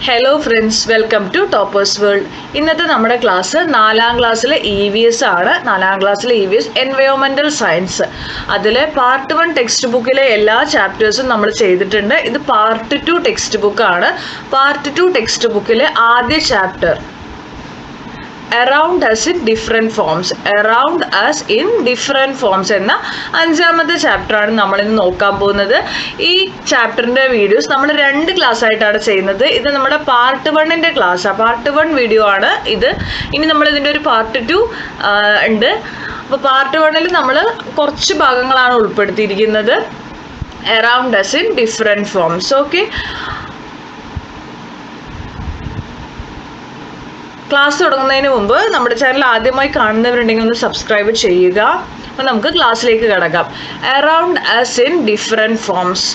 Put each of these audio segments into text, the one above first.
Hello friends, welcome to toppers world. ഇന്നത്തെ നമ്മുടെ class 4ാം ക്ലാസ്സിലെ EVS ആണ്. 4ാം ക്ലാസ്സിലെ EVS എൻവയോൺമെൻറ്റൽ സയൻസ്. അതിൽ പാർട്ട് 1 ടെക്സ്റ്റ് ബുക്കിലെ എല്ലാ ചാപ്റ്റേഴ്സും നമ്മൾ ചെയ്തിട്ടുണ്ട്. ഇത് പാർട്ട് 2 ടെക്സ്റ്റ് ബുക്കാണ്. പാർട്ട് 2 ടെക്സ്റ്റ് ബുക്കിലെ ആദ്യ chapter around us in different forms, around us in different forms എന്ന 5ാമത്തെ ചാപ്റ്ററാണ് നമ്മളിന്ന് നോക്കാൻ പോകുന്നത്. ഈ ചാപ്റ്ററിൻ്റെ വീഡിയോസ് നമ്മൾ 2 ക്ലാസ് ആയിട്ടാണ് ചെയ്യുന്നത്. ഇത് നമ്മുടെ പാർട്ട് 1ൻ്റെ ക്ലാസ്സാണ്, പാർട്ട് 1 വീഡിയോ ആണ് ഇത്. ഇനി നമ്മൾ ഇതിൻ്റെ ഒരു പാർട്ട് 2 ഉണ്ട്. അപ്പോൾ പാർട്ട് 1ൽ നമ്മൾ കുറച്ച് ഭാഗങ്ങളാണ് ഉൾപ്പെടുത്തിയിരിക്കുന്നത്. Around us in different forms. Okay, class തുടങ്ങുന്നതിന് മുമ്പ് നമ്മുടെ ചാനൽ ആദ്യമായി കാണുന്നവരുണ്ടെങ്കിൽ ഒന്ന് സബ്സ്ക്രൈബ് ചെയ്യുക. അപ്പോൾ നമുക്ക് ക്ലാസ്സിലേക്ക് കിടക്കാം. Around us in different forms.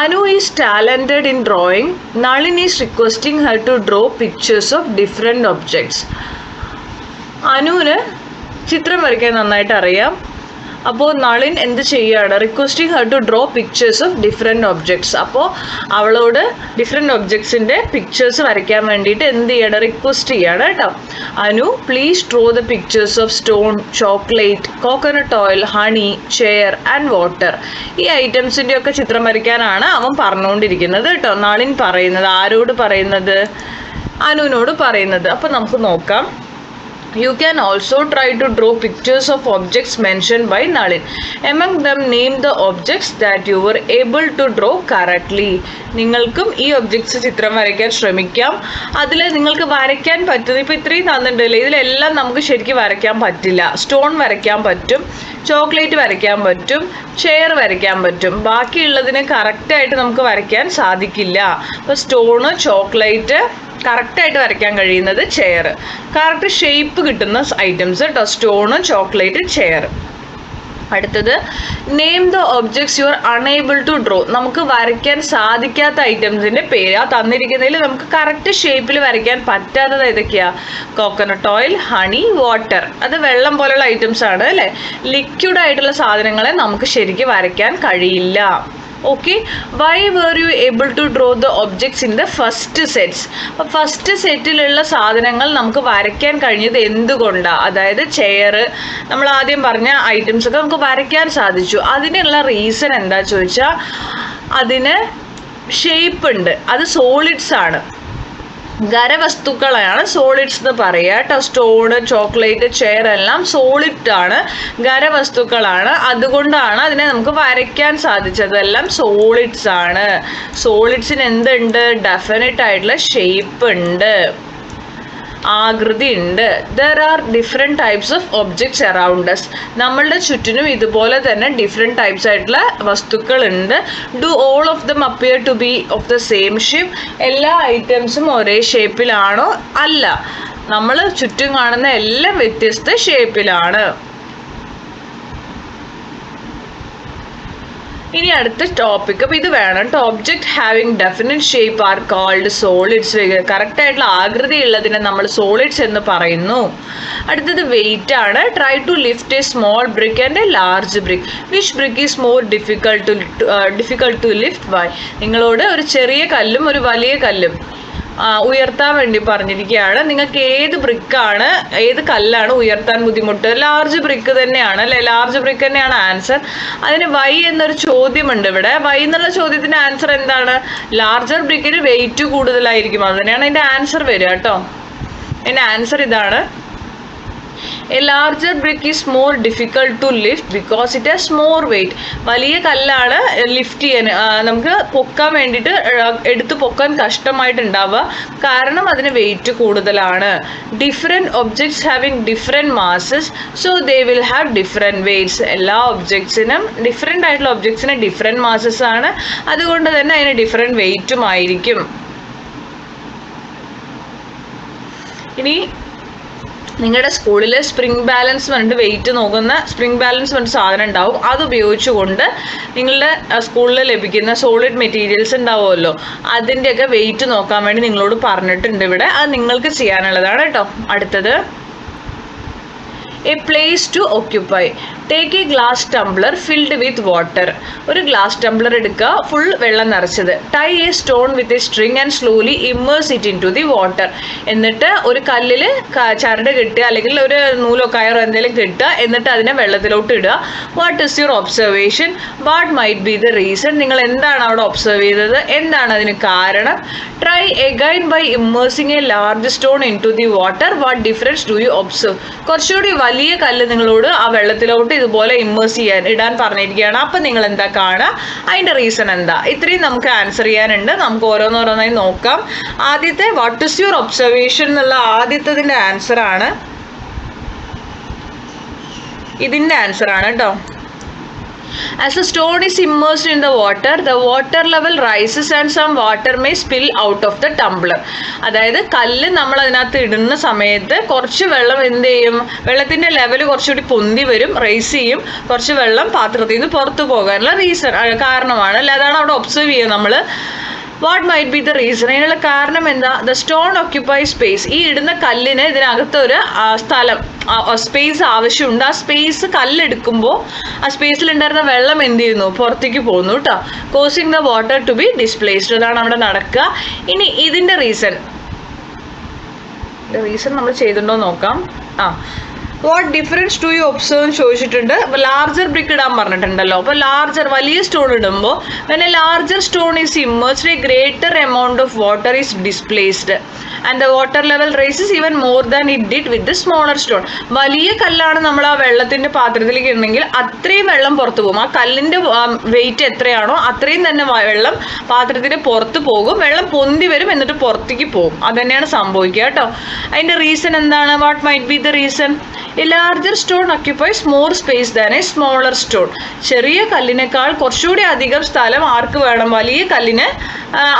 Anu is talented in drawing. Nalin is requesting her to draw pictures of different objects. അനുവിന് ചിത്രം വരയ്ക്കാൻ നന്നായിട്ട് അറിയാം. അപ്പോൾ നളിൻ എന്ത് ചെയ്യുകയാണ്? Requesting her to draw pictures of different objects. അപ്പോൾ അവളോട് ഡിഫറെൻറ്റ് ഒബ്ജക്ട്സിൻ്റെ പിക്ചേഴ്സ് വരയ്ക്കാൻ വേണ്ടിയിട്ട് എന്ത് ചെയ്യണം? റിക്വസ്റ്റ് ചെയ്യാണ് കേട്ടോ. Anu, please draw the pictures of stone, chocolate, coconut oil, honey, chair and water. ഈ ഐറ്റംസിൻ്റെ ഒക്കെ ചിത്രം വരയ്ക്കാനാണ് അവൻ പറഞ്ഞുകൊണ്ടിരിക്കുന്നത് കേട്ടോ. നളിൻ പറയുന്നത് ആരോട് പറയുന്നത്? അനുവിനോട് പറയുന്നത്. അപ്പോൾ നമുക്ക് നോക്കാം. You can also try to draw pictures of objects mentioned by Nalin. Among them, name the objects that you were able to draw correctly. നിങ്ങൾക്കും ഈ ഒബ്ജക്ട്സ് ചിത്രം വരയ്ക്കാൻ ശ്രമിക്കാം. അതിൽ നിങ്ങൾക്ക് വരയ്ക്കാൻ പറ്റുന്നത് ഇപ്പോൾ ഇത്രയും തന്നിട്ടുണ്ടല്ലേ, ഇതിലെല്ലാം നമുക്ക് ശരിക്കും വരയ്ക്കാൻ പറ്റില്ല. സ്റ്റോൺ വരയ്ക്കാൻ പറ്റും, ചോക്ലേറ്റ് വരയ്ക്കാൻ പറ്റും, ചെയർ വരയ്ക്കാൻ പറ്റും. ബാക്കിയുള്ളതിന് കറക്റ്റായിട്ട് നമുക്ക് വരയ്ക്കാൻ സാധിക്കില്ല. അപ്പോൾ സ്റ്റോണ്, ചോക്ലേറ്റ് കറക്റ്റായിട്ട് വരയ്ക്കാൻ കഴിയുന്നത് ചെയർ. കറക്റ്റ് ഷേപ്പ് കിട്ടുന്ന ഐറ്റംസ് കേട്ടോ, സ്റ്റോണ്, ചോക്ലേറ്റ്, ചെയർ. അടുത്തത് name the objects you are unable to draw. നമുക്ക് വരയ്ക്കാൻ സാധിക്കാത്ത ഐറ്റംസിൻ്റെ പേര്. ആ തന്നിരിക്കുന്നതിൽ നമുക്ക് കറക്റ്റ് ഷേപ്പിൽ വരയ്ക്കാൻ പറ്റാത്തത് ഏതൊക്കെയാണ്? Coconut oil, honey, water. അത് വെള്ളം പോലുള്ള ഐറ്റംസ് ആണ് അല്ലേ. ലിക്വിഡ് ആയിട്ടുള്ള സാധനങ്ങളെ നമുക്ക് ശരിക്കും വരയ്ക്കാൻ കഴിയില്ല. Okay, why were you able to draw the objects in the first sets. അപ്പോൾ ഫസ്റ്റ് സെറ്റിലുള്ള സാധനങ്ങൾ നമുക്ക് വരയ്ക്കാൻ കഴിഞ്ഞത് എന്തുകൊണ്ടാണ്? അതായത് ചെയർ, നമ്മൾ ആദ്യം പറഞ്ഞ ഐറ്റംസ് ഒക്കെ നമുക്ക് വരയ്ക്കാൻ സാധിച്ചു. അതിനുള്ള റീസൺ എന്താ ചോദിച്ചാൽ അതിന് ഷേപ്പ് ഉണ്ട്, അത് സോളിഡ്സ് ആണ്, ഖരവസ്തുക്കളാണ് സോളിഡ്സ് എന്ന് പറയുക കേട്ടോ. സ്റ്റോണ്, ചോക്ലേറ്റ്, ചെയർ എല്ലാം സോളിഡ് ആണ്, ഖരവസ്തുക്കളാണ്. അതുകൊണ്ടാണ് അതിനെ നമുക്ക് വരയ്ക്കാൻ സാധിച്ചത്. എല്ലാം സോളിഡ്സ് ആണ്. സോളിഡ്സിന് എന്തുണ്ട്? ഡെഫിനറ്റ് ആയിട്ടുള്ള ഷേപ്പ് ഉണ്ട്, ആകൃതി ഉണ്ട്. There are different types of objects around us. നമ്മളുടെ ചുറ്റിനും ഇതുപോലെ തന്നെ ഡിഫറെൻറ്റ് ടൈപ്സ് ആയിട്ടുള്ള വസ്തുക്കളുണ്ട്. Do all of them appear to be of the same shape. എല്ലാ ഐറ്റംസും ഒരേ ഷേപ്പിലാണോ? അല്ല, നമ്മൾ ചുറ്റും കാണുന്ന എല്ലാം വ്യത്യസ്ത ഷേപ്പിലാണ്. ഇനി അടുത്ത ടോപ്പിക്. അപ്പോൾ ഇത് വേണം കേട്ടോ. Object having definite shape are called solids. കറക്റ്റായിട്ടുള്ള ആകൃതി ഉള്ളതിനെ നമ്മൾ സോളിഡ്സ് എന്ന് പറയുന്നു. അടുത്തത് വെയിറ്റ് ആണ്. Try to lift a small brick and a large brick. Which brick is more difficult to lift? Why? നിങ്ങളോട് ഒരു ചെറിയ കല്ലും ഒരു വലിയ കല്ലും ഉയർത്താൻ വേണ്ടി പറഞ്ഞിരിക്കുകയാണ്. നിങ്ങൾക്ക് ഏത് ബ്രിക്കാണ്, ഏത് കല്ലാണ് ഉയർത്താൻ ബുദ്ധിമുട്ട്? ലാർജ് ബ്രിക്ക് തന്നെയാണ് അല്ലേ. ലാർജ് ബ്രിക്ക് തന്നെയാണ് ആൻസർ. അതിന് വൈ എന്നൊരു ചോദ്യമുണ്ട് ഇവിടെ. വൈ എന്നുള്ള ചോദ്യത്തിൻ്റെ ആൻസർ എന്താണ്? ലാർജർ ബ്രിക്കിന് വെയിറ്റ് കൂടുതലായിരിക്കും. അത് തന്നെയാണ് അതിൻ്റെ ആൻസർ വരിക കേട്ടോ. അതിൻ്റെ ആൻസർ ഇതാണ്. A larger brick is more difficult to lift because it has more weight. വലിയ കല്ലാണ് ലിഫ്റ്റ് ചെയ്യാൻ, നമുക്ക് പൊക്കാൻ വേണ്ടിയിട്ട് എടുത്ത് പൊക്കാൻ കഷ്ടമായിട്ടുണ്ടാവുക, കാരണം അതിന് വെയിറ്റ് കൂടുതലാണ്. Different objects having different masses, so they will have different weights. എല്ലാ ഒബ്ജക്ട്സിനും ഡിഫറെൻ്റ് ആയിട്ടുള്ള ഒബ്ജക്ട്സിന് ഡിഫറെൻറ്റ് മാസസ് ആണ്, അതുകൊണ്ട് തന്നെ അതിന് ഡിഫറെൻറ്റ് വെയിറ്റും ആയിരിക്കും. ഇനി നിങ്ങളുടെ സ്കൂളിൽ സ്പ്രിംഗ് ബാലൻസ് പറഞ്ഞിട്ട് വെയിറ്റ് നോക്കുന്ന സ്പ്രിംഗ് ബാലൻസ് പറഞ്ഞിട്ട് സാധനം ഉണ്ടാവും. അത് ഉപയോഗിച്ചുകൊണ്ട് നിങ്ങളുടെ സ്കൂളിൽ ലഭിക്കുന്ന സോളിഡ് മെറ്റീരിയൽസ് ഉണ്ടാവുമല്ലോ, അതിൻ്റെയൊക്കെ വെയിറ്റ് നോക്കാൻ വേണ്ടി നിങ്ങളോട് പറഞ്ഞിട്ടുണ്ട് ഇവിടെ. അത് നിങ്ങൾക്ക് ചെയ്യാനുള്ളതാണ് കേട്ടോ. അടുത്തത് a place to occupy. Take a glass tumbler filled with water. ഒരു ഗ്ലാസ് ടംബ്ലർ എടുക്കുക, ഫുൾ വെള്ളം നിറച്ചത്. Tie a stone with a string and slowly immerse it into the water. എന്നിട്ട് ഒരു കല്ലിൽ ചരട് കെട്ടുക, അല്ലെങ്കിൽ ഒരു നൂലോ കയറോ എന്തെങ്കിലും കെട്ടുക, എന്നിട്ട് അതിനെ വെള്ളത്തിലോട്ട് ഇടുക. What is your observation? What might be the reason? നിങ്ങൾ എന്താണ് അവിടെ ഒബ്സർവ് ചെയ്തത്? എന്താണ് അതിന് കാരണം? Try again by immersing a large stone into the water. What difference do you observe? കുറച്ചുകൂടി വലിയ കല്ല് നിങ്ങളോട് ആ വെള്ളത്തിലോട്ട് ഇതുപോലെ ഇമ്മേഴ്സ് ഇടാൻ പറഞ്ഞിരിക്കുകയാണ്. അപ്പം നിങ്ങൾ എന്താ കാണുക? അതിൻ്റെ റീസൺ എന്താ? ഇത്രയും നമുക്ക് ആൻസർ ചെയ്യാനുണ്ട്. നമുക്ക് ഓരോന്നോരോന്നായി നോക്കാം. ആദ്യത്തെ വാട്ട് ഈസ് യുവർ ഒബ്സർവേഷൻ എന്നുള്ള ആദ്യത്തതിൻ്റെ ആൻസർ ആണ്. ഇതിൻ്റെ ആൻസർ ആണ് കേട്ടോ. As the stone is immersed in the water level rises and some water may spill out of the tumbler. അതായത് കല്ല് നമ്മൾ അതിനകത്ത് ഇടുന്ന സമയത്ത് കുറച്ച് വെള്ളം എന്ത് ചെയ്യും? വെള്ളത്തിൻ്റെ ലെവൽ കുറച്ചുകൂടി പൊന്തി വരും, റൈസ് ചെയ്യും. കുറച്ച് വെള്ളം പാത്രത്തിൽ നിന്ന് പുറത്തു പോകാനുള്ള കാരണമാണ്. അല്ലെ, അതാണ് അവിടെ ഒബ്സർവ് ചെയ്യുക നമ്മൾ. What might be the reason? അതിനുള്ള കാരണം എന്താ? The stone occupy space. ഈ ഇടുന്ന കല്ലിന് ഇതിനകത്തൊരു സ്ഥലം, സ്പേസ് ആവശ്യമുണ്ട്. ആ സ്പേസ് കല്ലെടുക്കുമ്പോൾ ആ സ്പേസിലുണ്ടായിരുന്ന വെള്ളം എന്ത് ചെയ്യുന്നു? പുറത്തേക്ക് പോകുന്നു കേട്ടോ. Causing the water to be displaced. അതാണ് അവിടെ നടക്കുക. ഇനി ഇതിൻ്റെ റീസൺ നമ്മൾ ചെയ്തിട്ടുണ്ടോ നോക്കാം. What difference do you observe ചോദിച്ചിട്ടുണ്ട്. അപ്പോൾ ലാർജർ ബ്രിക്ക് ഇടാൻ പറഞ്ഞിട്ടുണ്ടല്ലോ. അപ്പോൾ വലിയ സ്റ്റോൺ ഇടുമ്പോൾ when A larger stone is immersed A greater amount of water is displaced and the water level rises even more than it did with the smaller stone. വലിയ കല്ലാണ് നമ്മൾ ആ വെള്ളത്തിൻ്റെ പാത്രത്തിലേക്ക് ഇടണമെങ്കിൽ അത്രയും വെള്ളം പുറത്തു പോകും. ആ കല്ലിൻ്റെ വെയിറ്റ് എത്രയാണോ അത്രയും തന്നെ വെള്ളം പാത്രത്തിന് പുറത്ത് പോകും. വെള്ളം പൊന്തി വരും, എന്നിട്ട് പുറത്തേക്ക് പോകും. അത് തന്നെയാണ് സംഭവിക്കുക കേട്ടോ. അതിൻ്റെ റീസൺ എന്താണ്? What might be the reason? A larger stone occupies more space than a smaller stone. ചെറിയ കല്ലിനേക്കാൾ കുറച്ചുകൂടി അധികം സ്ഥലം ആർക്ക് വേണം? വലിയ കല്ലിന്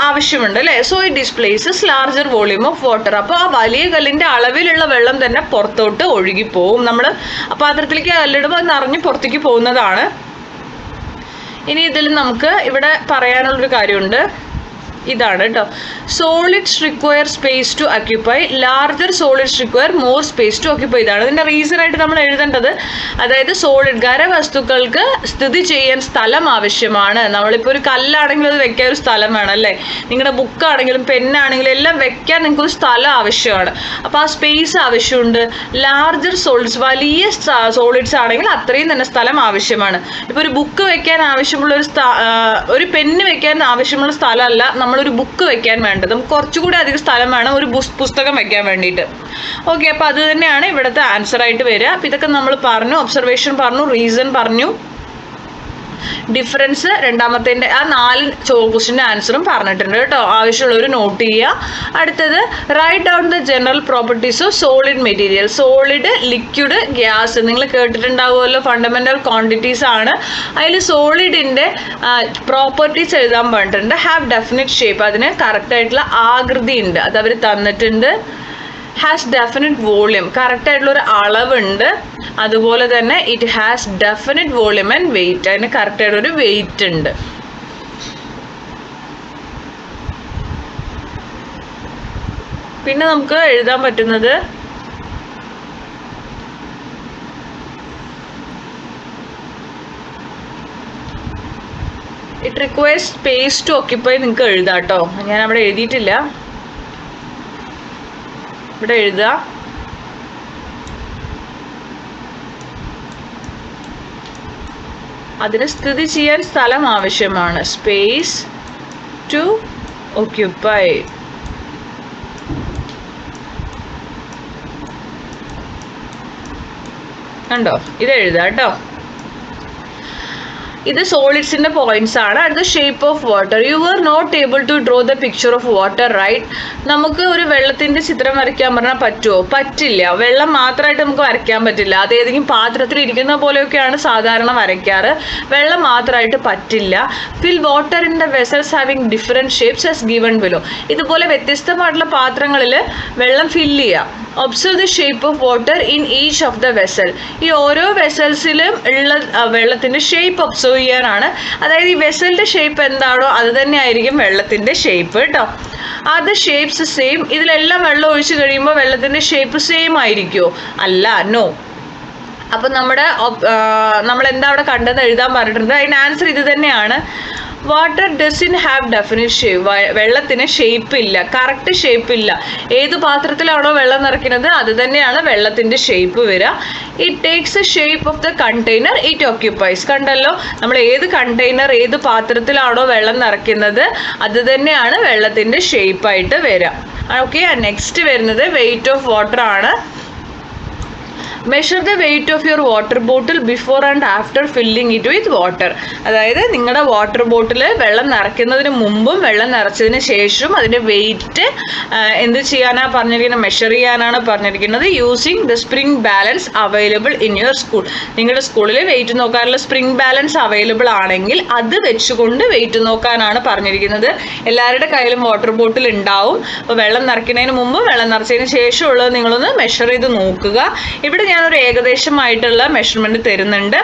ആവശ്യമുണ്ട് അല്ലേ? So it displaces larger volume of water. അപ്പോൾ ആ വലിയ കല്ലിൻ്റെ അളവിലുള്ള വെള്ളം തന്നെ പുറത്തോട്ട് ഒഴുകിപ്പോവും. നമ്മൾ പാത്രത്തിലേക്ക് കല്ലിടുമ്പോൾ അത് നിറഞ്ഞ് പുറത്തേക്ക് പോകുന്നതാണ്. ഇനി ഇതിൽ നമുക്ക് ഇവിടെ പറയാനുള്ളൊരു കാര്യമുണ്ട്. ഇതാണ് കേട്ടോ. Solids require space to occupy, larger solids require more space to occupy. ഇതാണ് ഇതിൻ്റെ റീസൺ ആയിട്ട് നമ്മൾ എഴുതേണ്ടത്. അതായത് സോളിഡ് ഖരവസ്തുക്കൾക്ക് സ്ഥിതി ചെയ്യാൻ സ്ഥലം ആവശ്യമാണ്. നമ്മളിപ്പോൾ ഒരു കല്ലാണെങ്കിലും അത് വെക്കാൻ ഒരു സ്ഥലം വേണം അല്ലേ? നിങ്ങളുടെ ബുക്കാണെങ്കിലും പെന്നാണെങ്കിലും എല്ലാം വെക്കാൻ നിങ്ങൾക്ക് ഒരു സ്ഥലം ആവശ്യമാണ്. അപ്പോൾ ആ സ്പേസ് ആവശ്യമുണ്ട്. ലാർജർ സോളിഡ്സ്, വലിയ സോളിഡ്സ് ആണെങ്കിൽ അത്രയും തന്നെ സ്ഥലം ആവശ്യമാണ്. ഇപ്പോൾ ഒരു ബുക്ക് വെക്കാൻ ആവശ്യമുള്ള ഒരു പെന്ന് വെക്കാൻ ആവശ്യമുള്ള സ്ഥലമല്ല നമ്മളൊരു ബുക്ക് വെക്കാൻ വേണ്ടത്. നമുക്ക് കുറച്ചുകൂടി അധികം സ്ഥലം വേണം ഒരു പുസ്തകം വെക്കാൻ വേണ്ടിയിട്ട്. ഓക്കെ, അപ്പോൾ അത് തന്നെയാണ് ഇവിടുത്തെ ആൻസർ ആയിട്ട് വരിക. അപ്പോൾ ഇതൊക്കെ നമ്മൾ പറഞ്ഞു, ഒബ്സർവേഷൻ പറഞ്ഞു, റീസൺ പറഞ്ഞു, ഡിഫറൻസ് രണ്ടാമത്തേൻ്റെ ആ 4 ക്വസ്റ്റിൻ്റെ ആൻസറും പറഞ്ഞിട്ടുണ്ട് കേട്ടോ. ആവശ്യമുള്ളവർ നോട്ട് ചെയ്യുക. അടുത്തത് write down the general properties of solid material. Solid, liquid, gas നിങ്ങൾ കേട്ടിട്ടുണ്ടാവുമല്ലോ. ഫണ്ടമെൻ്റൽ ക്വാണ്ടിറ്റീസ് ആണ്. അതിൽ സോളിഡിൻ്റെ പ്രോപ്പർട്ടീസ് എഴുതാൻ പറഞ്ഞിട്ടുണ്ട്. ഹാവ് ഡെഫിനിറ്റ് ഷേപ്പ്, അതിന് കറക്റ്റായിട്ടുള്ള ആകൃതി ഉണ്ട്, അത് അവർ തന്നിട്ടുണ്ട്. ഹാസ് ഡെഫിനിറ്റ് വോളിയം, കറക്റ്റായിട്ടുള്ളൊരു അളവുണ്ട്. അതുപോലെ തന്നെ it has definite volume and weight, അതിന് കറക്റ്റായിട്ടൊരു വെയിറ്റ് ഉണ്ട്. പിന്നെ നമുക്ക് എഴുതാൻ പറ്റുന്നത് it requires space to occupy. നിങ്ങൾക്ക് എഴുതാം കേട്ടോ, ഞാൻ അവിടെ എഴുതിയിട്ടില്ല, ഇവിടെ എഴുതുക. അതിന് സ്ഥിതി ചെയ്യാൻ സ്ഥലം ആവശ്യമാണ്. Space to occupy. കണ്ടോ, ഇത് എഴുതാം കേട്ടോ. ഇത് സോളിഡ്സിൻ്റെ പോയിന്റ്സ് ആണ്. അടുത്ത shape of water. You are not able to draw the picture of water right. നമുക്ക് ഒരു വെള്ളത്തിൻ്റെ ചിത്രം വരയ്ക്കാൻ പറഞ്ഞാൽ പറ്റുമോ? പറ്റില്ല. വെള്ളം മാത്രമായിട്ട് നമുക്ക് വരയ്ക്കാൻ പറ്റില്ല. അത് ഏതെങ്കിലും പാത്രത്തിൽ ഇരിക്കുന്ന പോലെയൊക്കെയാണ് സാധാരണ വരയ്ക്കാറ്. വെള്ളം മാത്രമായിട്ട് പറ്റില്ല. Fill water in the vessels having different shapes as given below. ഇതുപോലെ വ്യത്യസ്തമായിട്ടുള്ള പാത്രങ്ങളിൽ വെള്ളം ഫില്ല് ചെയ്യുക. Observe the shape of water in each of the vessel. ഈ ഓരോ വെസൽസിലും ഉള്ള വെള്ളത്തിൻ്റെ ഷേപ്പ് ഒബ്സർവ് ചെയ്യാനാണ്. അതായത് ഈ വെസലിൻ്റെ ഷേപ്പ് എന്താണോ അത് തന്നെ ആയിരിക്കും വെള്ളത്തിൻ്റെ ഷേപ്പ് കേട്ടോ. അത് ഷേപ്സ് സെയിം. ഇതിലെല്ലാം വെള്ളം ഒഴിച്ച് കഴിയുമ്പോൾ വെള്ളത്തിൻ്റെ ഷേപ്പ് സെയിം ആയിരിക്കുമോ? അല്ല, നോ. അപ്പം നമ്മൾ എന്താ അവിടെ കണ്ടത് എഴുതാൻ പറഞ്ഞിട്ടുണ്ട്. അതിന് ആൻസർ ഇത് തന്നെയാണ്. Water doesn't have definite shape. വെള്ളത്തിന് ഷേപ്പ് ഇല്ല, കറക്റ്റ് ഷേപ്പ് ഇല്ല. ഏത് പാത്രത്തിലാണോ വെള്ളം നിറയ്ക്കുന്നത് അത് തന്നെയാണ് വെള്ളത്തിന്റെ ഷേപ്പ് വരിക. It takes A shape of the container it occupies. കണ്ടല്ലോ, നമ്മൾ ഏത് കണ്ടെയ്നർ ഏത് പാത്രത്തിലാണോ വെള്ളം നിറയ്ക്കുന്നത് അത് തന്നെയാണ് വെള്ളത്തിന്റെ ഷേപ്പായിട്ട് വരിക. ഓക്കെ, നെക്സ്റ്റ് വരുന്നത് വെയിറ്റ് ഓഫ് വാട്ടർ ആണ്. Measure the weight of your water bottle before and after filling it with water. അതായത് നിങ്ങളുടെ വാട്ടർ ബോട്ടിൽ വെള്ളം നിറയ്ക്കുന്നതിന് മുമ്പും വെള്ളം നിറച്ചതിന് ശേഷവും അതിൻ്റെ വെയിറ്റ് എന്ത് ചെയ്യാനാണ് പറഞ്ഞിരിക്കുന്നത്? മെഷർ ചെയ്യാനാണ് പറഞ്ഞിരിക്കുന്നത്. Using the spring balance available in your school. നിങ്ങളുടെ സ്കൂളിൽ വെയിറ്റ് നോക്കാനുള്ള സ്പ്രിംഗ് ബാലൻസ് അവൈലബിൾ ആണെങ്കിൽ അത് വെച്ചുകൊണ്ട് വെയിറ്റ് നോക്കാനാണ് പറഞ്ഞിരിക്കുന്നത്. എല്ലാവരുടെ കയ്യിലും വാട്ടർ ബോട്ടിൽ ഉണ്ടാവും. അപ്പോൾ വെള്ളം നിറയ്ക്കുന്നതിന് മുമ്പും വെള്ളം നിറച്ചതിന് ശേഷമുള്ളത് നിങ്ങളൊന്ന് മെഷർ ചെയ്ത് നോക്കുക. ഇവിടെ ഞാനൊരു ഏകദേശമായിട്ടുള്ള മെഷർമെന്റ് തരുന്നുണ്ട്.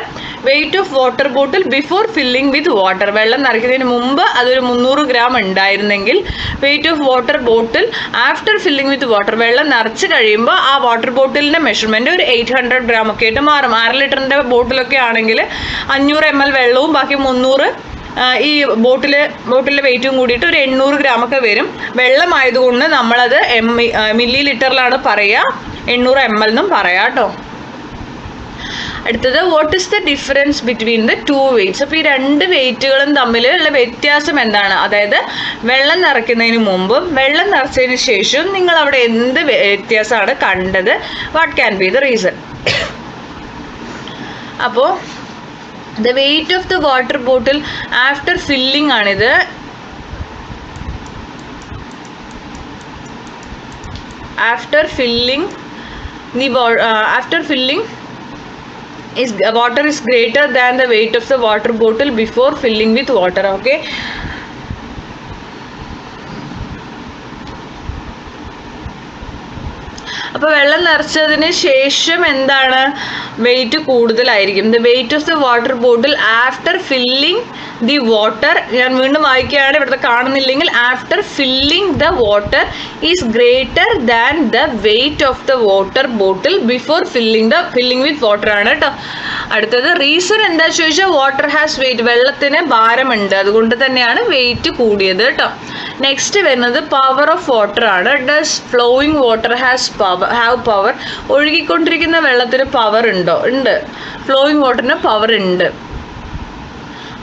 Weight of water bottle before filling with water. വെള്ളം നിറയ്ക്കുന്നതിന് മുമ്പ് അതൊരു 300 ഗ്രാം ഉണ്ടായിരുന്നെങ്കിൽ weight of water bottle after filling with water, വെള്ളം നിറച്ച് കഴിയുമ്പോൾ ആ വാട്ടർ ബോട്ടിലിന്റെ മെഷർമെന്റ് ഒരു 800 ഗ്രാം ഒക്കെ ആയിട്ട് മാറും. 1/2 ലിറ്ററിന്റെ ബോട്ടിലൊക്കെ ആണെങ്കിൽ 500 ml വെള്ളവും ബാക്കി 300 ഈ ബോട്ടിലെ വെയിറ്റും കൂടിയിട്ട് ഒരു 800 ഗ്രാം ഒക്കെ വരും. വെള്ളമായതുകൊണ്ട് നമ്മളത് മില്ലി ലിറ്ററിലാണ് പറയുക, 800 ml എന്നും പറയാം കേട്ടോ. അടുത്തത് what is the difference between the two weights. അപ്പോൾ ഈ രണ്ട് വെയിറ്റുകളും തമ്മിലുള്ള വ്യത്യാസം എന്താണ്? അതായത് വെള്ളം നിറയ്ക്കുന്നതിന് മുമ്പും വെള്ളം നിറച്ചതിന് ശേഷവും നിങ്ങൾ അവിടെ എന്ത് വ്യത്യാസമാണ് കണ്ടത്? What can be the reason? അപ്പോൾ the weight of the water bottle after filling ആണിത്. after filling is water is greater than the weight of the water bottle before filling with water. Okay, അപ്പോൾ വെള്ളം നിറച്ചതിന് ശേഷം എന്താണ്? Weight കൂടുതലായിരിക്കും. The weight of the water bottle after filling the water, ഞാൻ വീണ്ടും വായിക്കുകയാണ്, ഇവിടുത്തെ കാണുന്നില്ലെങ്കിൽ, after filling the water is greater than the weight of the water bottle before filling with water ആണ് കേട്ടോ. അടുത്തത് റീസൺ എന്താ ചോദിച്ചാൽ വാട്ടർ ഹാസ് വെയിറ്റ്, വെള്ളത്തിന് ഭാരമുണ്ട്, അതുകൊണ്ട് തന്നെയാണ് വെയിറ്റ് കൂടിയത് കേട്ടോ. നെക്സ്റ്റ് വരുന്നത് പവർ ഓഫ് വാട്ടർ ആണ്. Does flowing water have power? ഒഴുകിക്കൊണ്ടിരിക്കുന്ന വെള്ളത്തിന് പവർ ഉണ്ടോ? ഉണ്ട്. ഫ്ലോയിങ് വാട്ടറിന് പവർ ഉണ്ട്.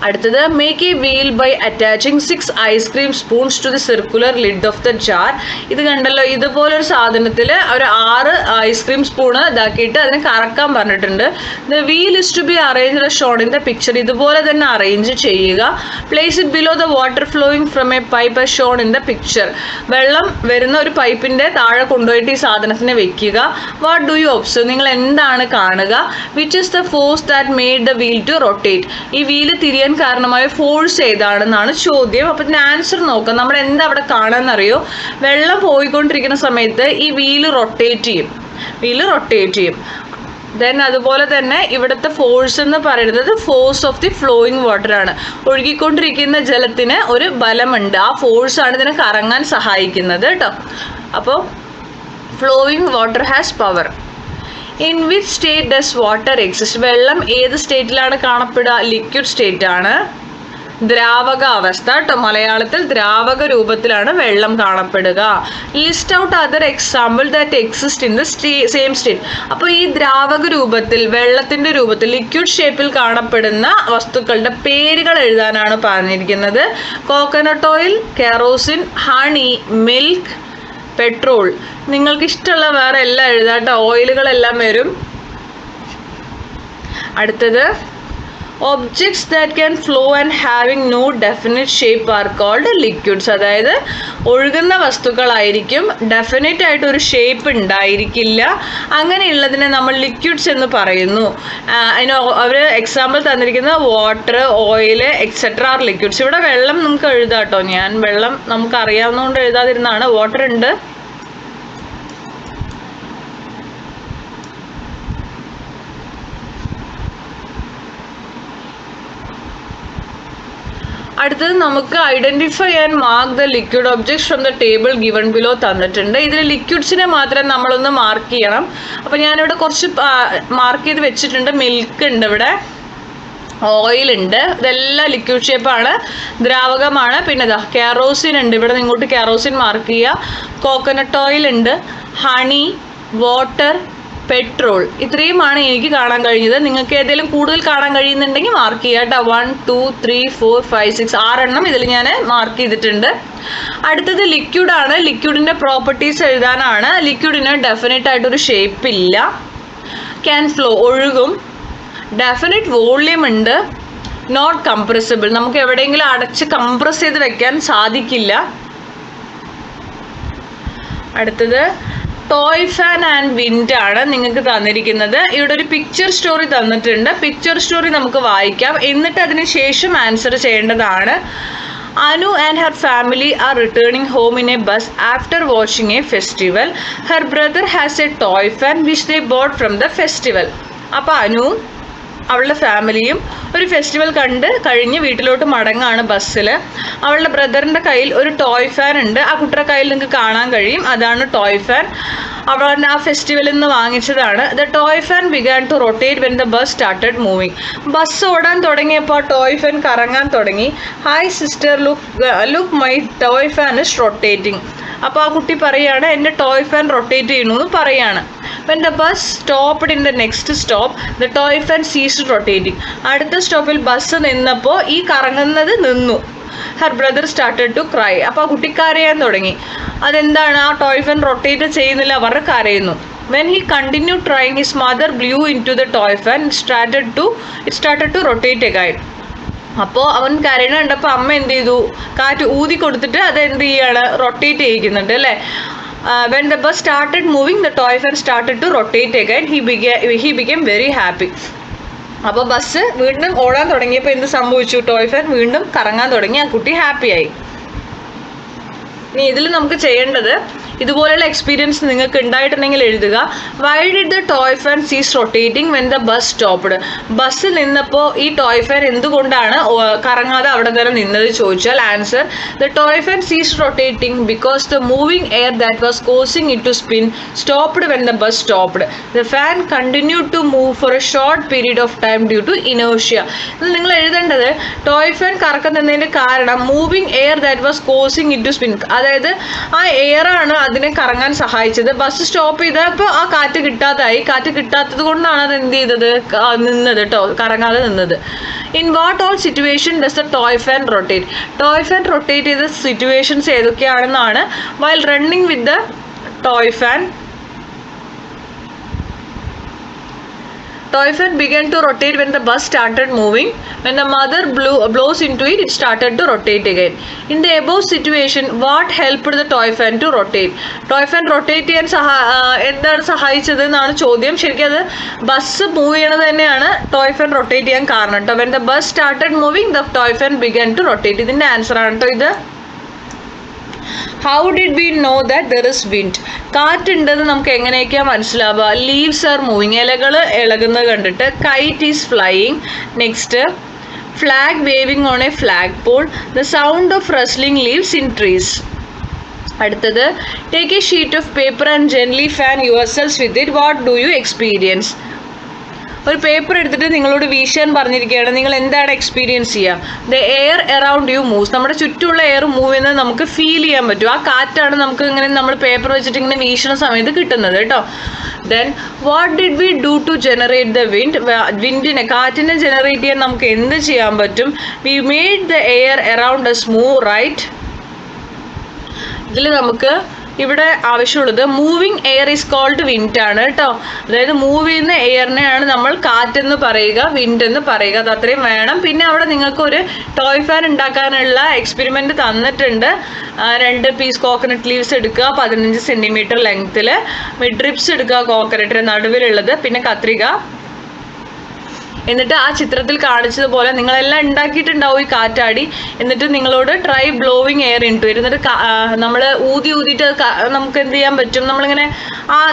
അടുത്തത് make a wheel by attaching 6 ice cream spoons to the circular lid of the jar. ഇത് കണ്ടല്ലോ, ഇതുപോലൊരു സാധനത്തിൽ ഒരു 6 ഐസ്ക്രീം സ്പൂണ് ഇതാക്കിയിട്ട് അതിനെ കറക്കാൻ പറഞ്ഞിട്ടുണ്ട്. The wheel is to be arranged shown in the picture. ഇതുപോലെ തന്നെ അറേഞ്ച് ചെയ്യുക. Place it below the water flowing from a pipe shown in the picture. വെള്ളം വരുന്ന ഒരു പൈപ്പിന്റെ താഴെ കൊണ്ടുപോയിട്ട് ഈ സാധനത്തിനെ വെക്കുക. What do you observe? നിങ്ങൾ എന്താണ് കാണുക? Which is the force that made the wheel to rotate? ഈ വീല് തിരിയാൻ കാരണമായ ഫോഴ്സ് ഏതാണെന്നാണ് ചോദ്യം. അപ്പൊ ഇതിന് ആൻസർ നോക്കാം. നമ്മൾ എന്താ അവിടെ കാണാന്നറിയോ? വെള്ളം പോയിക്കൊണ്ടിരിക്കുന്ന സമയത്ത് ഈ വീല് റൊട്ടേറ്റ് ചെയ്യും. ദെൻ അതുപോലെ തന്നെ ഇവിടുത്തെ ഫോഴ്സ് എന്ന് പറയുന്നത് force of the flowing water ആണ്. ഒഴുകിക്കൊണ്ടിരിക്കുന്ന ജലത്തിന് ഒരു ബലമുണ്ട്, ആ ഫോഴ്സ് ആണ് ഇതിനെ കറങ്ങാൻ സഹായിക്കുന്നത് കേട്ടോ. അപ്പോൾ flowing water has power. In which state does water exist? വെള്ളം ഏത് സ്റ്റേറ്റിലാണ് കാണപ്പെടുക? ലിക്വിഡ് സ്റ്റേറ്റ് ആണ്, ദ്രാവക അവസ്ഥ കേട്ടോ. മലയാളത്തിൽ ദ്രാവക രൂപത്തിലാണ് വെള്ളം കാണപ്പെടുക. List out other example that exist in the same state. അപ്പോൾ ഈ ദ്രാവക രൂപത്തിൽ, വെള്ളത്തിന്റെ രൂപത്തിൽ, ലിക്വിഡ് ഷേപ്പിൽ കാണപ്പെടുന്ന വസ്തുക്കളുടെ പേരുകൾ എഴുതാനാണ് പറഞ്ഞിരിക്കുന്നത്. Coconut oil, kerosene, honey, milk, petrol. നിങ്ങൾക്ക് ഇഷ്ടമുള്ള വേറെ എല്ലാം എഴുതാട്ടോ, ഓയിലുകളെല്ലാം വരും. അടുത്തത് objects that can flow and having no definite shape are called liquids. അതായത് ഒഴുകുന്ന വസ്തുക്കളായിരിക്കും, ഡെഫിനറ്റ് ആയിട്ട് ഒരു ഷേപ്പ് ഉണ്ടായിരിക്കില്ല. അങ്ങനെയുള്ളതിനെ നമ്മൾ ലിക്വിഡ്സ് എന്ന് പറയുന്നു. അതിന് അവർ എക്സാമ്പിൾ തന്നിരിക്കുന്നത് water, oil etcetera are liquids. ഇവിടെ വെള്ളം നമുക്ക് എഴുതാട്ടോ. ഞാൻ വെള്ളം നമുക്ക് അറിയാവുന്നതുകൊണ്ട് എഴുതാതിരുന്നാണ്. വാട്ടർ ഉണ്ട്. അടുത്തത് നമുക്ക് identify and mark the liquid objects from the table given below തന്നിട്ടുണ്ട്. ഇതിൽ ലിക്വിഡ്സിനെ മാത്രം നമ്മളൊന്ന് മാർക്ക് ചെയ്യണം. അപ്പോൾ ഞാനിവിടെ കുറച്ച് മാർക്ക് ചെയ്ത് വെച്ചിട്ടുണ്ട്. മിൽക്ക് ഉണ്ട്, ഇവിടെ ഓയിൽ ഉണ്ട്, ഇതെല്ലാം ലിക്വിഡ് ഷേപ്പാണ്, ദ്രാവകമാണ്. പിന്നെ ഇതാ കെറോസിൻ ഉണ്ട്, ഇവിടെ ഇങ്ങോട്ട് കെറോസിൻ മാർക്ക് ചെയ്യുക. കോക്കനട്ട് ഓയിൽ ഉണ്ട്, ഹണി, വാട്ടർ, പെട്രോൾ, ഇത്രയുമാണ് എനിക്ക് കാണാൻ കഴിഞ്ഞത്. നിങ്ങൾക്ക് ഏതെങ്കിലും കൂടുതൽ കാണാൻ കഴിയുന്നുണ്ടെങ്കിൽ മാർക്ക് ചെയ്യുക കേട്ടോ. 1 2 3 4 5 6 6 ഇതിൽ ഞാൻ മാർക്ക് ചെയ്തിട്ടുണ്ട്. അടുത്തത് ലിക്വിഡാണ്. ലിക്വിഡിൻ്റെ പ്രോപ്പർട്ടീസ് എഴുതാനാണ്. ലിക്വിഡിന് ഡെഫിനറ്റ് ആയിട്ടൊരു ഷേപ്പ് ഇല്ല. ക്യാൻ ഫ്ലോ, ഒഴുകും. ഡെഫിനറ്റ് വോള്യൂം ഉണ്ട്. നോട്ട് കംപ്രസിബിൾ, നമുക്ക് എവിടെയെങ്കിലും അടച്ച് കംപ്രസ് ചെയ്ത് വെക്കാൻ സാധിക്കില്ല. അടുത്തത് ടോയ് ഫാൻ ആൻഡ് വിൻഡ് ആണ് നിങ്ങൾക്ക് തന്നിരിക്കുന്നത്. ഇവിടെ ഒരു പിക്ചർ സ്റ്റോറി തന്നിട്ടുണ്ട്. പിക്ചർ സ്റ്റോറി നമുക്ക് വായിക്കാം, എന്നിട്ട് അതിന് ശേഷം ആൻസർ ചെയ്യേണ്ടതാണ്. Anu and her family are returning home in a bus after watching a festival. Her brother has a toy fan which they bought from the festival. അപ്പോൾ അനു അവളുടെ ഫാമിലിയും ഒരു ഫെസ്റ്റിവൽ കണ്ട് കഴിഞ്ഞ് വീട്ടിലോട്ട് മടങ്ങാണ് ബസ്സിൽ. അവളുടെ ബ്രദറിൻ്റെ കയ്യിൽ ഒരു ടോയ് ഫാൻ ഉണ്ട്. ആ കുട്ടിയുടെ കയ്യിൽ നിങ്ങൾക്ക് കാണാൻ കഴിയും, അതാണ് ടോയ് ഫാൻ. അവൾ ആ ഫെസ്റ്റിവലിൽ നിന്ന് വാങ്ങിച്ചതാണ്. The toy fan began to rotate when the bus started moving. Bus ഓടാൻ തുടങ്ങിയപ്പോൾ ടോയ് ഫാൻ കറങ്ങാൻ തുടങ്ങി. Hi sister, look my toy fan is rotating. അപ്പോൾ ആ കുട്ടി പറയുകയാണ് എൻ്റെ ടോയ് ഫാൻ റൊട്ടേറ്റ് ചെയ്യുന്നു എന്ന് പറയുകയാണ്. When the bus stopped in the next stop, the toy fan ceased rotating. അടുത്ത സ്റ്റോപ്പിൽ ബസ് നിന്നപ്പോൾ ഈ കറങ്ങുന്നത് നിന്നു. Her brother started to cry. അപ്പോൾ ആ കുട്ടി കരയാൻ തുടങ്ങി. അതെന്താണ്, ആ ടോയ് ഫാൻ റൊട്ടേറ്റ് ചെയ്യുന്നില്ല, അവർ കരയുന്നു. When he continued trying, his mother blew into the toy fan. It started to rotate again. അപ്പോൾ അവൻ കരയണ കണ്ടപ്പോൾ അമ്മ എന്ത് ചെയ്തു, കാറ്റ് ഊതി കൊടുത്തിട്ട് അത് എന്ത് ചെയ്യാണ്, റൊട്ടേറ്റ് ചെയ്യിക്കുന്നുണ്ട് അല്ലേ. When the bus started moving, the toy fan started to rotate again. He became very happy. അപ്പോൾ ബസ് വീണ്ടും ഓടാൻ തുടങ്ങിയപ്പോൾ എന്ത് സംഭവിച്ചു, ടോയ് ഫാൻ വീണ്ടും കറങ്ങാൻ തുടങ്ങി. ആ കുട്ടി ഹാപ്പിയായി. ഇനി ഇതിൽ നമുക്ക് ചെയ്യേണ്ടത്, ഇതുപോലെയുള്ള എക്സ്പീരിയൻസ് നിങ്ങൾക്ക് ഉണ്ടായിട്ടുണ്ടെങ്കിൽ എഴുതുക. Why did the toy fan cease rotating when the bus stopped. ബസ്സിൽ നിന്നപ്പോൾ ഈ ടോയ് ഫാൻ എന്തുകൊണ്ടാണ് കറങ്ങാതെ അവിടെ തന്നെ നിന്നത് ചോദിച്ചാൽ answer, the toy fan cease rotating because the moving air that was causing it to spin stopped when the bus stopped. The fan continued to move for a short period of time due to inertia. ഇത് നിങ്ങൾ എഴുതേണ്ടത്, toy fan കറക്കുന്നതിൻ്റെ കാരണം moving air that was causing it to spin, അതായത് ആ എയറാണ് അതിനെ കറങ്ങാൻ സഹായിച്ചത്. ബസ് സ്റ്റോപ്പ് ചെയ്തപ്പോൾ ആ കാറ്റ് കിട്ടാതായി. കാറ്റ് കിട്ടാത്തത് കൊണ്ടാണ് അത് എന്ത് ചെയ്തത്, നിന്നത് കേട്ടോ, കറങ്ങാതെ നിന്നത്. In what all situation does the toy fan rotate. Toy fan rotate ചെയ്ത സിറ്റുവേഷൻസ് ഏതൊക്കെയാണെന്നാണ്. While running with the toy fan, toy fan began to rotate when the bus started moving. When the mother blows into it, it started to rotate again. In the above situation, what helped the toy fan to rotate? Toy fan rotate ചെയ്യാൻ എന്താണ് സഹായിച്ചത് എന്നാണ് ചോദ്യം. ശരിക്കും അത് bus move ചെയ്യണത് തന്നെയാണ് toy fan rotate ചെയ്യാൻ കാരണം കേട്ടോ. When the bus started moving, the toy fan began to rotate. ഇതിൻ്റെ ആൻസർ ആണ് കേട്ടോ ഇത്. How did we know that there is wind? കാറ്റുണ്ടെന്ന് നമുക്ക് എങ്ങനെയൊക്കെയാണ് മനസ്സിലാവുക? ലീവ്സ് ആർ മൂവിങ്, ഇലകൾ ഇളകുന്നത് കണ്ടിട്ട്. Kite is flying. Next, flag waving on a flag pole. The sound of rustling leaves in trees. അടുത്തത്, take a sheet of paper and gently fan yourselves with it. What do you experience? ഒരു paper എടുത്തിട്ട് നിങ്ങളോട് വീശാൻ പറഞ്ഞിരിക്കുകയാണ്, നിങ്ങൾ എന്താണ് experience ചെയ്യുക? The air around you moves. നമ്മുടെ ചുറ്റുമുള്ള എയർ മൂവ് ചെയ്യുന്നത് നമുക്ക് ഫീൽ ചെയ്യാൻ പറ്റും. ആ കാറ്റാണ് നമുക്ക് ഇങ്ങനെ നമ്മൾ പേപ്പർ വെച്ചിട്ട് ഇങ്ങനെ വീശുന്ന സമയത്ത് കിട്ടുന്നത് കേട്ടോ. Then what did we do to generate the wind. വിൻഡിനെ, കാറ്റിനെ ജനറേറ്റ് ചെയ്യാൻ നമുക്ക് എന്ത് ചെയ്യാൻ പറ്റും? We made the air around us move, right. ഇതിൽ നമുക്ക് ഇവിടെ ആവശ്യമുള്ളത് moving air is called wind ആണ് കേട്ടോ. അതായത് മൂവ് ചെയ്യുന്ന എയറിനെയാണ് നമ്മൾ കാറ്റെന്ന് പറയുക, വിൻഡ് എന്ന് പറയുക. അത് അത്രയും വേണം. പിന്നെ അവിടെ നിങ്ങൾക്കൊരു ടോയ് ഫാൻ ഉണ്ടാക്കാനുള്ള എക്സ്പെരിമെൻറ്റ് തന്നിട്ടുണ്ട്. 2 പീസ് കോക്കനട്ട് ലീവ്സ് എടുക്കുക, 15 സെൻറ്റിമീറ്റർ ലെങ്ത്തിൽ. മിഡ് റിബ്സ് എടുക്കുക കോക്കനട്ടിൻ്റെ നടുവിലുള്ളത്, പിന്നെ കത്രിക. എന്നിട്ട് ആ ചിത്രത്തിൽ കാണിച്ചതുപോലെ നിങ്ങളെല്ലാം ഉണ്ടാക്കിയിട്ടുണ്ടാവും ഈ കാറ്റാടി. എന്നിട്ട് നിങ്ങളോട് try blowing air into, എന്നിട്ട് നമ്മൾ ഊതിയിട്ട് നമുക്ക് എന്ത് ചെയ്യാൻ പറ്റും, നമ്മളിങ്ങനെ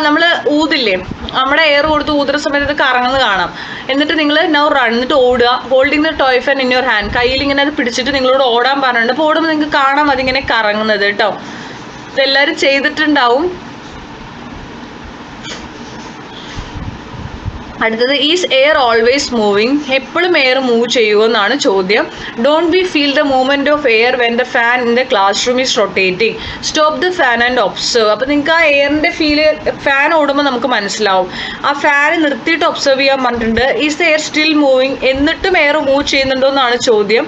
നമ്മൾ ഊതില്ലേ, നമ്മുടെ എയർ കൊടുത്ത് ഊതുന്ന സമയത്ത് കറങ്ങുന്നത് കാണാം. എന്നിട്ട് നിങ്ങൾ നൗ റൺ, എന്നിട്ട് ഓടുക, holding the toy fan in your hand, കയ്യിൽ ഇങ്ങനെ അത് പിടിച്ചിട്ട് നിങ്ങളോട് ഓടാൻ പറഞ്ഞിട്ടുണ്ട്. അപ്പോൾ ഓടുമ്പോൾ നിങ്ങൾക്ക് കാണാം അതിങ്ങനെ കറങ്ങുന്നത് കേട്ടോ. ഇതെല്ലാവരും ചെയ്തിട്ടുണ്ടാവും. അടുത്തത്, ഈസ് എയർ ഓൾവേസ് മൂവിങ്, എപ്പോഴും എയർ മൂവ് ചെയ്യുമോ എന്നാണ് ചോദ്യം. Don't be feel the movement of air when the fan in the class room is rotating, stop the fan and observe. അപ്പോൾ നിങ്ങൾക്ക് ആ എയറിൻ്റെ ഫീല് ഫാൻ ഓടുമ്പോൾ നമുക്ക് മനസ്സിലാവും. ആ ഫാൻ നിർത്തിയിട്ട് ഒബ്സർവ് ചെയ്യാൻ പറഞ്ഞിട്ടുണ്ട്. Is the air still moving, എന്നിട്ടും എയർ മൂവ് ചെയ്യുന്നുണ്ടോ എന്നാണ് ചോദ്യം.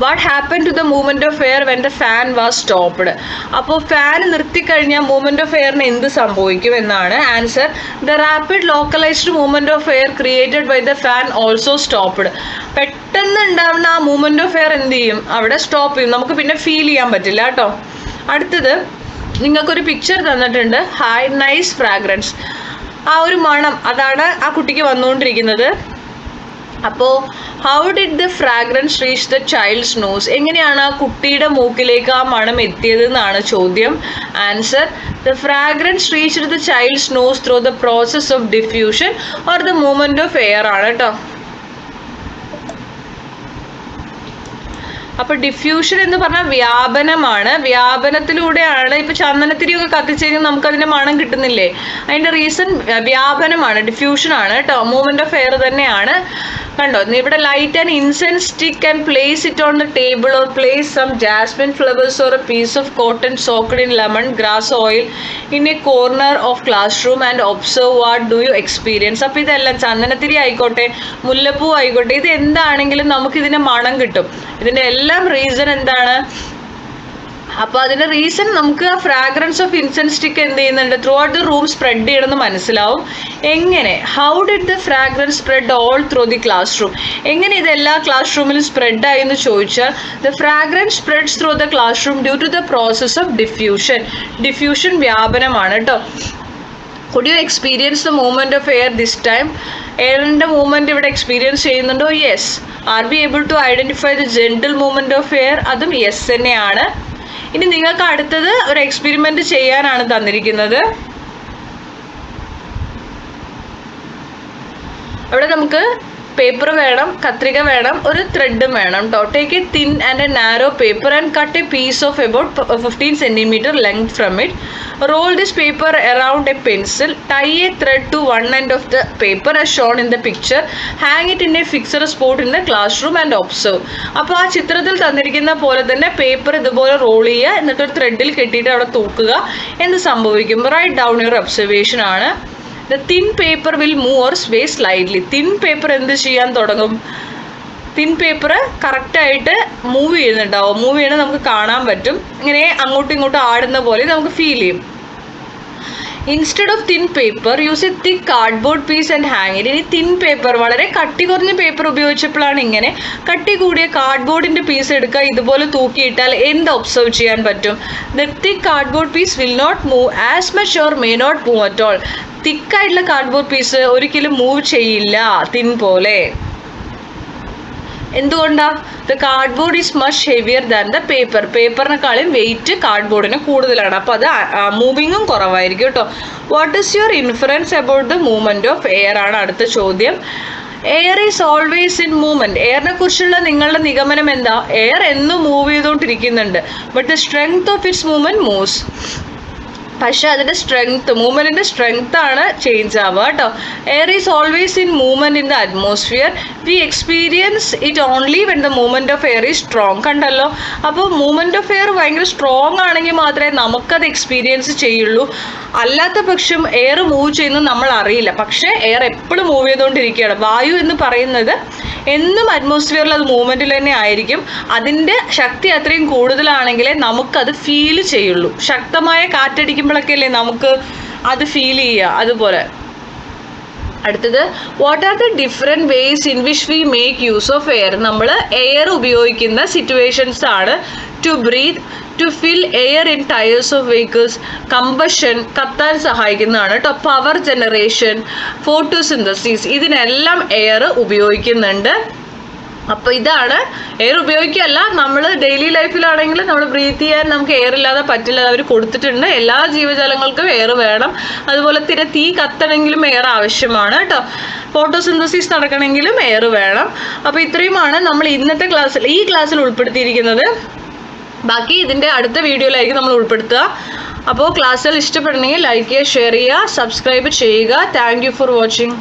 What happen to the movement of air when the fan was stopped, അപ്പോൾ ഫാൻ നിർത്തിക്കഴിഞ്ഞാൽ മൂവ്മെന്റ് ഓഫ് എയറിന് എന്ത് സംഭവിക്കും എന്നാണ് answer. The rapid localised movement of air created by the fan also stopped, പെട്ടെന്ന് ഉണ്ടാവുന്ന ആ മൂവ്മെന്റ് ഓഫ് എയർ എന്ത് ചെയ്യും, അവിടെ സ്റ്റോപ്പ് ചെയ്യും, നമുക്ക് പിന്നെ ഫീൽ ചെയ്യാൻ പറ്റില്ല കേട്ടോ. അടുത്തത്, നിങ്ങൾക്കൊരു പിക്ചർ തന്നിട്ടുണ്ട്, ഹായ് നൈസ് ഫ്രാഗ്രൻസ്, ആ ഒരു മണം അതാണ് ആ കുട്ടിക്ക് വന്നുകൊണ്ടിരിക്കുന്നത്. അപ്പോൾ how did the fragrance reach the child's nose, എങ്ങനെയാണ് ആ കുട്ടിയുടെ മൂക്കിലേക്ക് ആ മണം എത്തിയത് എന്നാണ് ചോദ്യം. Answer, the fragrance reached the child's nose through the process of diffusion or the movement of air ആണ് കേട്ടോ. അപ്പൊ ഡിഫ്യൂഷൻ എന്ന് പറഞ്ഞാൽ വ്യാപനമാണ്. വ്യാപനത്തിലൂടെയാണ് ഇപ്പൊ ചന്ദനത്തിരിയൊക്കെ കത്തിച്ചു കഴിഞ്ഞാൽ നമുക്ക് അതിന്റെ മണം കിട്ടുന്നില്ലേ, അതിന്റെ റീസൺ വ്യാപനമാണ്, ഡിഫ്യൂഷൻ ആണ് കേട്ടോ, മൂവ്മെന്റ് ഓഫ് എയർ തന്നെയാണ്. കണ്ടോ, ഇവിടെ light and incense stick and place it on the table or place some jasmine flowers or a piece of cotton soaked in lemon grass oil in a corner of class room and observe what do you experience. അപ്പോൾ ഇതെല്ലാം ചന്ദനത്തിരി ആയിക്കോട്ടെ, മുല്ലപ്പൂ ആയിക്കോട്ടെ, ഇത് എന്താണെങ്കിലും നമുക്ക് ഇതിന്റെ മണം കിട്ടും. ഇതിന്റെ എല്ലാം റീസൺ എന്താണ്, അപ്പോൾ അതിന്റെ റീസൺ നമുക്ക് ആ ഫ്രാഗ്രൻസ് ഓഫ് ഇൻസെൻസ് സ്റ്റിക്ക് എന്ത് ചെയ്യുന്നുണ്ട്, throughout the room spread ചെയ്യണമെന്ന് മനസ്സിലാവും. എങ്ങനെ, how did the fragrance spread all through the classroom, എങ്ങനെ ഇത് എല്ലാ ക്ലാസ് റൂമിലും സ്പ്രെഡ് ആയി എന്ന് ചോദിച്ചാൽ, the fragrance spreads through the classroom due to the process of diffusion, diffusion വ്യാപനമാണ് കേട്ടോ. Could you experience the movement of air this time, എയറിൻ്റെ മൂവ്മെൻറ്റ് ഇവിടെ എക്സ്പീരിയൻസ് ചെയ്യുന്നുണ്ടോ, yes. Are be able to identify the gentle movement of air, അതും yes തന്നെയാണ്. ഇനി നിങ്ങൾക്ക് അടുത്തത് ഒരു എക്സ്പെരിമെന്റ് ചെയ്യാനാണ് തന്നിരിക്കുന്നത്. അവിടെ നമുക്ക് പേപ്പർ വേണം, കത്രിക വേണം, ഒരു ത്രെഡും വേണം കേട്ടോ. Take a thin and a narrow paper and cut a piece of about 15 centimeter length from it. Roll this paper around a pencil. Tie a thread to one end of the paper as shown in the picture. Hang it in a fixed spot in the classroom and observe. അപ്പോൾ ആ ചിത്രത്തിൽ തന്നിരിക്കുന്ന പോലെ തന്നെ paper ഇതുപോലെ role ചെയ്യുക, എന്നിട്ട് ഒരു ത്രെഡിൽ കെട്ടിയിട്ട് അവിടെ തൂക്കുക. എന്ത് സംഭവിക്കും, റൈറ്റ് ഡൗൺ യുവർ ഒബ്സർവേഷൻ ആണ്. The thin paper will move or sway slightly. Thin paper എന്ത് ചെയ്യാൻ തുടങ്ങും, തിൻ പേപ്പർ കറക്റ്റായിട്ട് മൂവ് ചെയ്യുന്നുണ്ടാവും, മൂവ് ചെയ്യണത് നമുക്ക് കാണാൻ പറ്റും, ഇങ്ങനെ അങ്ങോട്ടും ഇങ്ങോട്ടും ആടുന്ന പോലെ നമുക്ക് ഫീൽ ചെയ്യും. Instead of thin paper use A thick cardboard piece and hang it. ഇനി തിൻ പേപ്പർ, വളരെ കട്ടി കുറഞ്ഞ പേപ്പർ ഉപയോഗിച്ചപ്പോഴാണ് ഇങ്ങനെ കട്ടി കൂടിയ കാർഡ്ബോർഡിൻ്റെ പീസ് എടുക്കുക, ഇതുപോലെ തൂക്കിയിട്ടാൽ എന്ത് ഒബ്സർവ് ചെയ്യാൻ പറ്റും, the thick cardboard piece will not move as much or may not move at all. തിക്കായിട്ടുള്ള കാർഡ്ബോർഡ് പീസ് ഒരിക്കലും മൂവ് ചെയ്യില്ല തിൻ പോലെ. എന്തുകൊണ്ടാ, the cardboard is much heavier than the paper, പേപ്പറിനെക്കാളും വെയിറ്റ് കാർഡ്ബോർഡിന് കൂടുതലാണ്, അപ്പോൾ അത് മൂവിങ്ങും കുറവായിരിക്കും കേട്ടോ. What is your inference about the movement of air ആണ് അടുത്ത ചോദ്യം. Air is always in movement, എയറിനെ കുറിച്ചുള്ള നിങ്ങളുടെ നിഗമനം എന്താ, എയർ എന്നും move ചെയ്തുകൊണ്ടിരിക്കുന്നുണ്ട്, but the strength of its movement moves. പക്ഷെ അതിൻ്റെ സ്ട്രെങ്ത്, മൂവ്മെൻറ്റിൻ്റെ സ്ട്രെങ്ത് ആണ് ചേഞ്ച് ആവുക കേട്ടോ. Air is always in movement in the atmosphere. We experience it only when the movement of air is strong. കണ്ടല്ലോ, അപ്പോൾ movement of air ഭയങ്കര strong ആണെങ്കിൽ മാത്രമേ നമുക്കത് എക്സ്പീരിയൻസ് ചെയ്യുള്ളൂ. അല്ലാത്ത പക്ഷം എയർ മൂവ് ചെയ്യുന്നത് നമ്മൾ അറിയില്ല. പക്ഷേ എയർ എപ്പോഴും മൂവ് ചെയ്തുകൊണ്ടിരിക്കുകയാണ്. വായു എന്ന് പറയുന്നത് എന്നും അറ്റ്മോസ്ഫിയറിൽ അത് മൂവ്മെൻറ്റിൽ തന്നെ ആയിരിക്കും. അതിൻ്റെ ശക്തി അത്രയും കൂടുതലാണെങ്കിലേ നമുക്കത് ഫീൽ ചെയ്യുള്ളൂ. ശക്തമായ കാറ്റടിക്കുമ്പോഴൊക്കെ അല്ലേ നമുക്ക് അത് ഫീൽ ചെയ്യുക. അതുപോലെ അടുത്തത്, what are the different ways in which we make use of air. നമ്മൾ എയർ ഉപയോഗിക്കുന്ന സിറ്റുവേഷൻസ് ആണ്. To breathe, to fill air in tyres of vehicles, combustion കത്താൻ സഹായിക്കുന്നതാണ് കേട്ടോ. പവർ ജനറേഷൻ, ഫോട്ടോസിന്തസിസ്, ഇതിനെല്ലാം എയർ ഉപയോഗിക്കുന്നുണ്ട്. അപ്പോൾ ഇതാണ് എയർ ഉപയോഗിക്കുകയല്ല, നമ്മൾ ഡെയിലി ലൈഫിലാണെങ്കിൽ നമ്മൾ ബ്രീത്ത് ചെയ്യാൻ നമുക്ക് എയർ ഇല്ലാതെ പറ്റില്ല. അവർ കൊടുത്തിട്ടുണ്ട്, എല്ലാ ജീവജാലങ്ങൾക്കും എയർ വേണം. അതുപോലെ തന്നെ തീ കത്തണമെങ്കിലും എയർ ആവശ്യമാണ് കേട്ടോ. ഫോട്ടോസിന്തസിസ് നടക്കണമെങ്കിലും എയർ വേണം. അപ്പോൾ ഇത്രയുമാണ് നമ്മൾ ഇന്നത്തെ ക്ലാസ്സിൽ ഈ ക്ലാസ്സിൽ ഉൾപ്പെടുത്തിയിരിക്കുന്നത്. ബാക്കി ഇതിൻ്റെ അടുത്ത വീഡിയോയിലായിരിക്കും നമ്മൾ ഉൾപ്പെടുത്തുക. അപ്പോൾ ക്ലാസ്സുകൾ ഇഷ്ടപ്പെടണമെങ്കിൽ ലൈക്ക് ചെയ്യുക, ഷെയർ ചെയ്യുക, സബ്സ്ക്രൈബ് ചെയ്യുക. Thank you for watching.